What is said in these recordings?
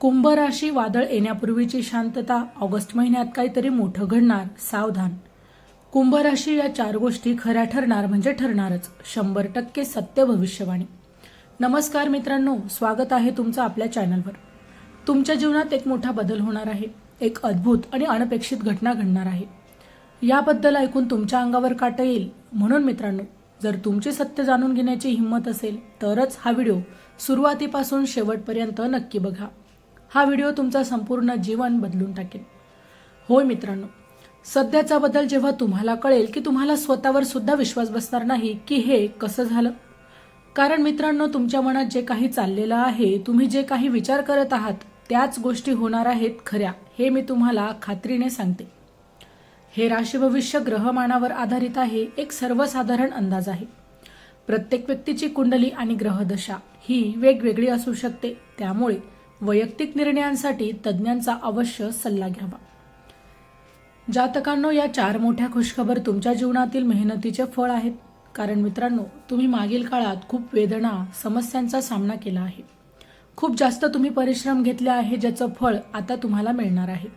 कुंभ राशी वादळ येण्यापूर्वीची शांतता, ऑगस्ट महिन्यात काहीतरी मोठं घडणार, सावधान. कुंभ राशी या 4 गोष्टी खऱ्या ठरणार म्हणजे ठरणारच. 100% सत्य भविष्यवाणी. नमस्कार मित्रांनो, स्वागत आहे तुमचं आपल्या चॅनलवर. तुमच्या जीवनात एक मोठा बदल होणार आहे. एक अद्भुत आणि अनपेक्षित घटना घडणार आहे. याबद्दल ऐकून तुमच्या अंगावर काटा येईल. म्हणून मित्रांनो, जर तुमची सत्य जाणून घेण्याची हिंमत असेल तरच हा व्हिडिओ सुरुवातीपासून शेवटपर्यंत नक्की बघा. हा व्हिडिओ तुमचं संपूर्ण जीवन बदलून टाकेल. होय मित्रांनो, सध्याचा बदल जेव्हा तुम्हाला कळेल की तुम्हाला स्वतःवर सुद्धा विश्वास बसणार नाही की हे कसं झालं. कारण मित्रांनो, तुमच्या मनात जे काही चाललेलं आहे, तुम्ही जे काही विचार करत आहात, त्याच गोष्टी होणार आहेत खऱ्या. हे मी तुम्हाला खात्रीने सांगते. हे राशी भविष्य ग्रहमानावर आधारित आहे. एक सर्वसाधारण अंदाज आहे. प्रत्येक व्यक्तीची कुंडली आणि ग्रहदशा ही वेगवेगळी असू शकते. त्यामुळे वैयक्तिक निर्णयांसाठी तज्ज्ञांचा अवश्य सल्ला घ्यावा. जातकांनो, या 4 मोठ्या खुशखबर तुमच्या जीवनातील मेहनतीचे फळ आहेत. कारण मित्रांनो, तुम्ही मागील काळात खूप वेदना, समस्यांचा सामना केला आहे. खूप जास्त तुम्ही परिश्रम घेतले आहे, ज्याचं फळ आता तुम्हाला मिळणार आहे.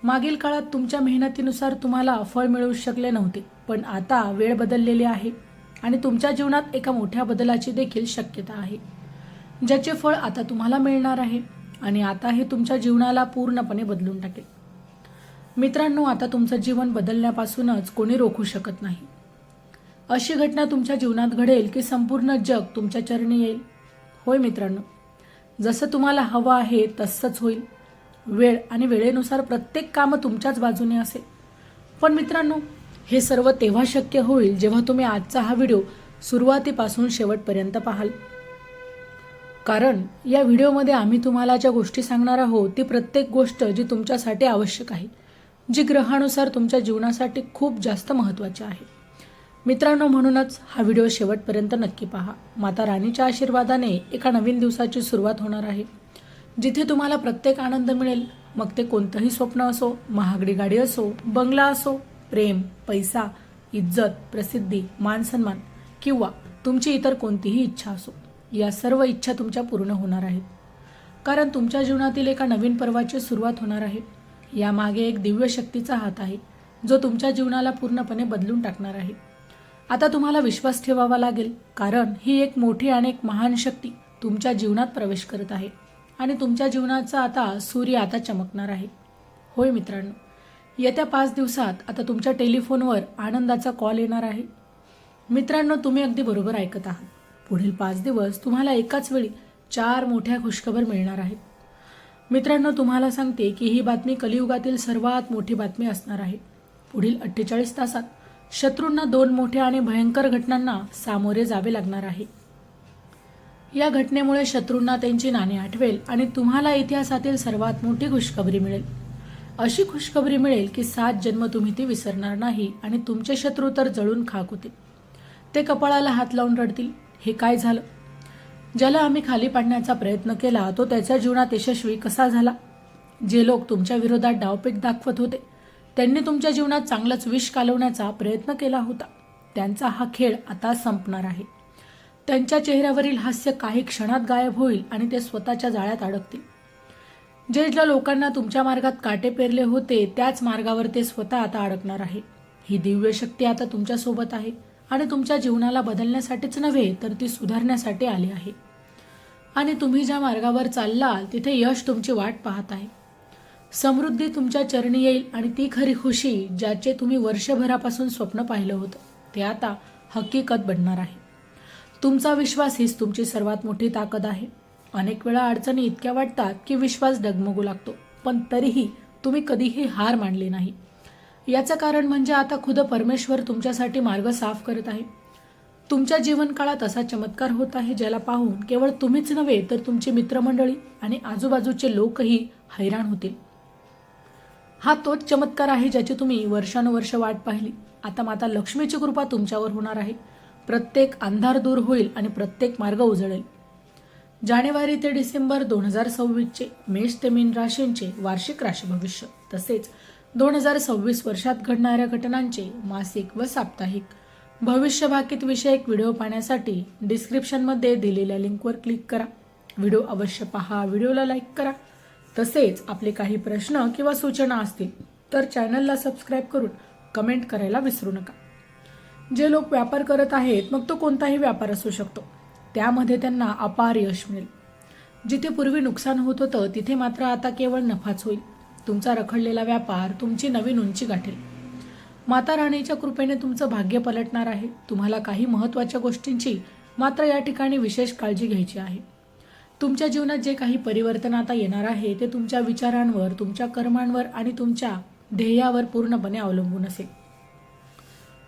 मागील काळात तुमच्या मेहनतीनुसार तुम्हाला फळ मिळू शकले नव्हते, पण आता वेळ बदललेली आहे आणि तुमच्या जीवनात एका मोठ्या बदलाची देखील शक्यता आहे, ज्याचे फळ आता तुम्हाला मिळणार आहे आणि आता हे तुमच्या जीवनाला पूर्णपणे बदलून टाकेल. मित्रांनो, आता तुमचं जीवन बदलण्यापासूनच कोणी रोखू शकत नाही. अशी घटना तुमच्या जीवनात घडेल की संपूर्ण जग तुमच्या चरणी येईल. होय मित्रांनो, जसं तुम्हाला हवं आहे तसंच होईल. वेळ आणि वेळेनुसार प्रत्येक काम तुमच्याच बाजूने असेल. पण मित्रांनो, हे सर्व तेव्हा शक्य होईल जेव्हा तुम्ही आजचा हा व्हिडिओ सुरुवातीपासून शेवटपर्यंत पाहाल. कारण या व्हिडिओमध्ये आम्ही तुम्हाला ज्या गोष्टी सांगणार आहोत, ती प्रत्येक गोष्ट जी तुमच्यासाठी आवश्यक आहे, जी ग्रहानुसार तुमच्या जीवनासाठी खूप जास्त महत्त्वाची आहे. मित्रांनो, म्हणूनच हा व्हिडिओ शेवटपर्यंत नक्की पहा. माता राणीच्या आशीर्वादाने एका नवीन दिवसाची सुरुवात होणार आहे, जिथे तुम्हाला प्रत्येक आनंद मिळेल. मग ते कोणतंही स्वप्न असो, महागडी गाडी असो, बंगला असो, प्रेम, पैसा, इज्जत, प्रसिद्धी, मानसन्मान किंवा तुमची इतर कोणतीही इच्छा असो, या सर्व इच्छा तुमच्या पूर्ण होणार आहेत. कारण तुमच्या जीवनातील एका नवीन पर्वाची सुरुवात होणार आहे. यामागे एक दिव्य शक्तीचा हात आहे, जो तुमच्या जीवनाला पूर्णपणे बदलून टाकणार आहे. आता तुम्हाला विश्वास ठेवावा लागेल, कारण ही एक मोठी आणि एक महान शक्ती तुमच्या जीवनात प्रवेश करत आहे आणि तुमच्या जीवनाचा आता सूर्य आता चमकणार आहे. होय मित्रांनो, येत्या 5 दिवसात आता तुमच्या टेलिफोनवर आनंदाचा कॉल येणार आहे. मित्रांनो, तुम्ही अगदी बरोबर ऐकत आहात. पुढील 5 दिवस तुम्हाला एकाच वेळी 4 मोठ्या खुशखबर मिळणार आहेत. मित्रांनो, तुम्हाला सांगते की ही बातमी कलियुगातील सर्वात मोठी बातमी असणार आहे. पुढील 48 तासात शत्रूंना 2 मोठ्या आणि भयंकर घटनांना सामोरे जावे लागणार आहे. या घटनेमुळे शत्रूंना त्यांची नाणे आठवेल आणि तुम्हाला इतिहासातील सर्वात मोठी खुशखबरी मिळेल. अशी खुशखबरी मिळेल की 7 जन्म तुम्ही ती विसरणार नाही आणि तुमचे शत्रू तर जळून खाक होतील. ते कपाळाला हात लावून रडतील, हे काय झालं? ज्याला आम्ही खाली पाडण्याचा प्रयत्न केला, तो त्याच्या जीवनात यशस्वी कसा झाला? जे लोक तुमच्या विरोधात डावपेच दाखवत होते, त्यांनी तुमच्या जीवनात चांगलंच विष कालवण्याचा प्रयत्न केला होता. त्यांचा हा खेळ आता संपणार आहे. त्यांच्या चेहऱ्यावरील हास्य काही क्षणात गायब होईल आणि ते स्वतःच्या जाळ्यात अडकतील. ज्या लोकांना तुमच्या मार्गात काटे पेरले होते, त्याच मार्गावर ते स्वतः आता अडकणार आहे. ही दिव्य शक्ती आता तुमच्यासोबत आहे आणि तुमच्या जीवनाला बदलण्यासाठीच नव्हे, तर ती सुधारण्यासाठी आली आहे. आणि तुम्ही ज्या मार्गावर चाललाल, तिथे यश तुमची वाट पाहत आहे. समृद्धी तुमच्या चरणी येईल आणि ती खरी खुशी, ज्याचे तुम्ही वर्षभरापासून स्वप्न पाहिलं होतं, ते आता हकीकत बनणार आहे. तुमचा विश्वास हीच तुमची सर्वात मोठी ताकद आहे. अनेक वेळा अडचणी इतक्या वाटतात की विश्वास डगमगू लागतो, पण तरीही तुम्ही कधीही हार मानली नाही. याचं कारण म्हणजे आता खुद परमेश्वर तुमच्यासाठी मार्ग साफ करत आहे. तुमच्या जीवनकाळात असा चमत्कार होत आहे, ज्याला पाहून केवळ तुम्हीच नव्हे, तर तुमची मित्रमंडळी आणि आजूबाजूचे लोकही हैराण होतील. हा तोच चमत्कार आहे ज्याची तुम्ही वर्षानुवर्ष वाट पाहिली. आता माता लक्ष्मीची कृपा तुमच्यावर होणार आहे. प्रत्येक अंधार दूर होईल आणि प्रत्येक मार्ग उजळेल. जानेवारी ते डिसेंबर 2026चे मेष ते मीन राशींचे वार्षिक राशी भविष्य, तसेच 2026 वर्षात घडणाऱ्या घटनांचे मासिक व साप्ताहिक भविष्य भाकीत विषयक व्हिडिओ पाहण्यासाठी डिस्क्रिप्शनमध्ये दिलेल्या लिंकवर क्लिक करा. व्हिडिओ अवश्य पहा, व्हिडिओला लाईक करा तसेच आपले काही प्रश्न किंवा सूचना असतील तर चॅनलला सबस्क्राईब करून कमेंट करायला विसरू नका. जे लोक व्यापार करत आहेत, मग तो कोणताही व्यापार असू शकतो, त्यामध्ये त्यांना अपार यश मिळेल. जिथे पूर्वी नुकसान होत होतं तिथे मात्र आता केवळ नफाच होईल. तुमचा रखडलेला व्यापार तुमची नवीन उंची गाठेल. माता राणीच्या कृपेने तुमचं भाग्य पलटणार आहे. तुम्हाला काही महत्त्वाच्या गोष्टींची मात्र या ठिकाणी विशेष काळजी घ्यायची आहे. तुमच्या जीवनात जे काही परिवर्तन आता येणार आहे ते तुमच्या विचारांवर, तुमच्या कर्मांवर आणि तुमच्या ध्येयावर पूर्णपणे अवलंबून असेल.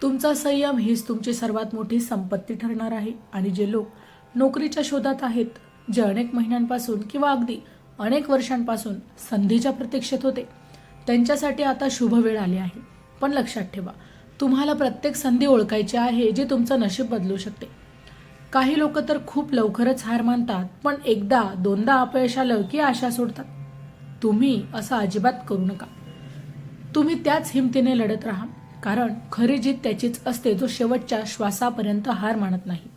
तुमचा संयम हीच तुमची सर्वात मोठी संपत्ती ठरणार आहे. आणि जे लोक नोकरीच्या शोधात आहेत, जे अनेक महिन्यांपासून किंवा अगदी अनेक वर्षांपासून संधीच्या प्रतीक्षेत होते, त्यांच्यासाठी आता शुभ वेळ आली आहे. पण लक्षात ठेवा, तुम्हाला प्रत्येक संधी ओळखायची आहे जी तुमचं नशीब बदलू शकते. काही लोक तर खूप लवकरच हार मानतात, पण एकदा दोनदा अपयश आलं की आशा सोडतात. तुम्ही असं अजिबात करू नका. तुम्ही त्याच हिमतीने लढत राहा, कारण खरी जीत त्याचीच असते जो शेवटच्या श्वासापर्यंत हार मानत नाही.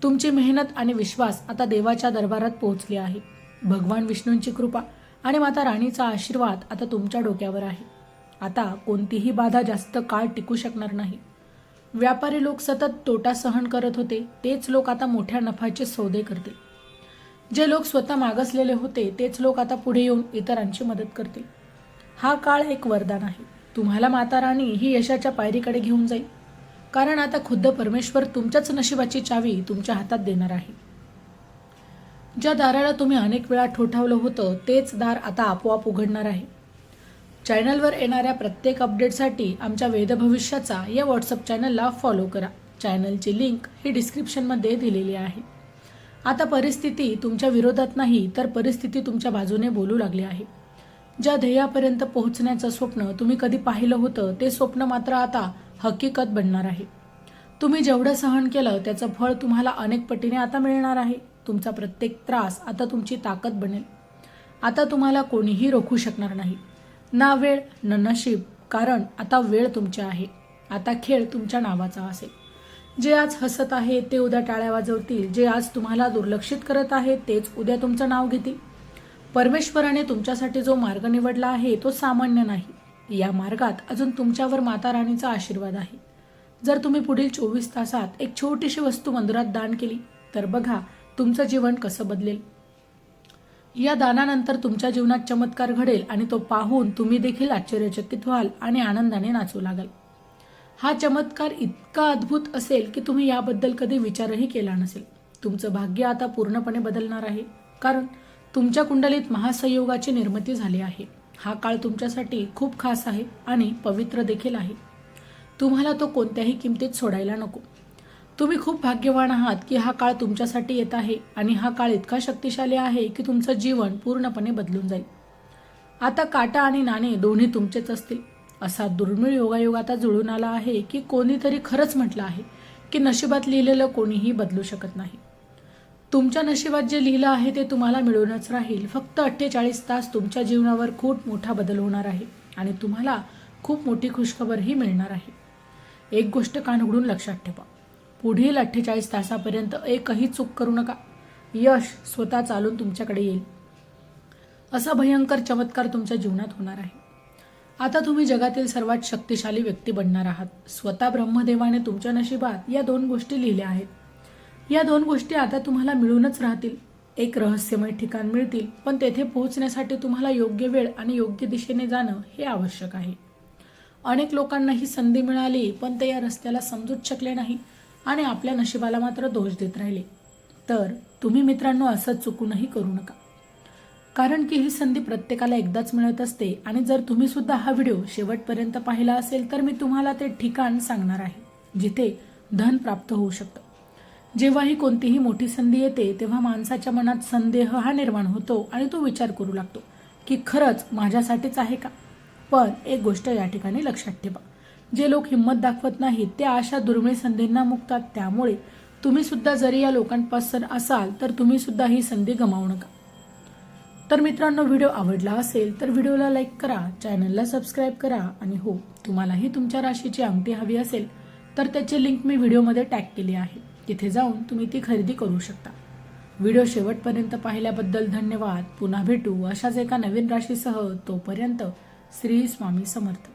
तुमची मेहनत आणि विश्वास आता देवाच्या दरबारात पोहोचली आहे. भगवान विष्णूंची कृपा आणि माता राणीचा आशीर्वाद आता तुमच्या डोक्यावर आहे. आता कोणतीही बाधा जास्त काळ टिकू शकणार नाही. व्यापारी लोक सतत तोटा सहन करत होते, तेच लोक आता मोठ्या नफाचे सौदे करतील. जे लोक स्वतः मागासलेले होते तेच लोक आता पुढे येऊन इतरांची मदत करतील. हा काळ एक वरदान आहे. तुम्हाला माता राणी ही यशाच्या पायरीकडे घेऊन जाईल, कारण आता खुद्द परमेश्वर तुमच्याच नशिबाची चावी तुमच्या हातात देणार आहे. ज्या दाराला तुम्ही अनेक वेळा ठोठावलं होतं तेच दार आता आपोआप उघडणार आहे. चॅनलवर येणाऱ्या प्रत्येक अपडेटसाठी आमच्या वेद भविष्याचा या व्हॉट्सअप चॅनलला फॉलो करा. चॅनलची लिंक ही डिस्क्रिप्शनमध्ये दिलेली आहे. आता परिस्थिती तुमच्या विरोधात नाही, तर परिस्थिती तुमच्या बाजूने बोलू लागली आहे. ज्या ध्येयापर्यंत पोहोचण्याचं स्वप्न तुम्ही कधी पाहिलं होतं ते स्वप्न मात्र आता हकीकत बनणार आहे. तुम्ही जेवढं सहन केलं त्याचं फळ तुम्हाला अनेक पटीने आता मिळणार आहे. तुमचा प्रत्येक त्रास आता तुमची ताकद बनेल. आता तुम्हाला कोणीही रोखू शकणार नाही, ना वेळ ना नशीब, कारण आता वेळ तुमची आहे. आता खेळ तुमच्या नावाचा असेल. जे आज हसत आहे ते उद्या टाळ्या वाजवतील. जे आज तुम्हाला दुर्लक्षित करत आहे तेच उद्या तुमचं नाव घेतील. परमेश्वराने तुमच्यासाठी जो मार्ग निवडला आहे तो सामान्य नाही. या मार्गात अजून तुमच्यावर माता राणीचा आशीर्वाद आहे. जर तुम्ही पुढील 24 तासात एक छोटीशी वस्तू मंदिरात दान केली तर बघा तुमचं जीवन कसं बदलेल. या दानानंतर तुमच्या जीवनात चमत्कार घडेल आणि तो पाहून तुम्ही देखील आश्चर्यचकित व्हाल आणि आनंदाने नाचू लागाल. हा चमत्कार इतका अद्भुत असेल की तुम्ही याबद्दल कधी विचारही केला नसेल. तुमचं भाग्य आता पूर्णपणे बदलणार आहे, कारण तुमच्या कुंडलीत महासंयोगाची निर्मिती झाली आहे. हा काळ तुमच्यासाठी खूप खास आहे आणि पवित्र देखील आहे. तुम्हाला तो कोणत्याही किमतीत सोडायला नको. तुम्ही खूप भाग्यवान आहात की हा काळ तुमच्यासाठी येत आहे आणि हा काळ इतका शक्तिशाली आहे की तुमचं जीवन पूर्णपणे बदलून जाईल. आता काटा आणि नाणे दोन्ही तुमचेच असतील. असा दुर्मिळ योगायोग आता जुळून आला आहे की कोणीतरी खरंच म्हटलं आहे की नशिबात लिहिलेलं कोणीही बदलू शकत नाही. तुमच्या नशिबात जे लिहिलं आहे ते तुम्हाला मिळूनच राहील. फक्त 48 तास तुमच्या जीवनावर खूप मोठा बदल होणार आहे आणि तुम्हाला खूप मोठी खुशखबरही मिळणार आहे. एक गोष्ट कान उघडून लक्षात ठेवा, पुढील 48 तासापर्यंत एकही चूक करू नका. यश स्वतः चालून तुमच्याकडे येईल. असा भयंकर चमत्कार तुमच्या जीवनात होणार आहे. आता तुम्ही जगातील सर्वात शक्तिशाली व्यक्ती बनणार आहात. स्वतः ब्रह्मदेवाने तुमच्या नशिबात या 2 गोष्टी लिहिल्या आहेत. या 2 गोष्टी आता तुम्हाला मिळूनच राहतील. एक रहस्यमय ठिकाण मिळतील, पण तेथे पोहोचण्यासाठी तुम्हाला योग्य वेळ आणि योग्य दिशेने जाणं हे आवश्यक आहे. अनेक लोकांना ही संधी मिळाली, पण ते या रस्त्याला समजूच शकले नाही आणि आपल्या नशिबाला मात्र दोष देत राहिले. तर तुम्ही मित्रांनो असं चुकूनही करू नका, कारण की ही संधी प्रत्येकाला एकदाच मिळत असते. आणि जर तुम्ही सुद्धा हा व्हिडिओ शेवटपर्यंत पाहिला असेल तर मी तुम्हाला ते ठिकाण सांगणार आहे जिथे धन प्राप्त होऊ शकतं. जेव्हाही कोणतीही मोठी संधी येते तेव्हा माणसाच्या मनात संदेह हा निर्माण होतो आणि तो विचार करू लागतो की खरंच माझ्यासाठीच आहे का. पण एक गोष्ट या ठिकाणी लक्षात ठेवा, जे लोक हिंमत दाखवत नाहीत ते अशा दुर्मिळ संधींना मुकतात. त्यामुळे तुम्ही सुद्धा जरी या लोकांपासून असाल तर तुम्ही सुद्धा ही संधी गमावू नका. तर मित्रांनो, व्हिडिओ आवडला असेल तर व्हिडिओला लाईक करा, चॅनलला सबस्क्राईब करा आणि हो, तुम्हालाही तुमच्या राशीची अंगठी हवी असेल तर त्याची लिंक मी व्हिडिओमध्ये टॅग केली आहे. तिथे जाऊन तुम्ही ती खरेदी करू शकता. व्हिडिओ शेवटपर्यंत पाहिल्याबद्दल धन्यवाद. पुन्हा भेटू अशाच एका नवीन राशीसह. तोपर्यंत श्री स्वामी समर्थ.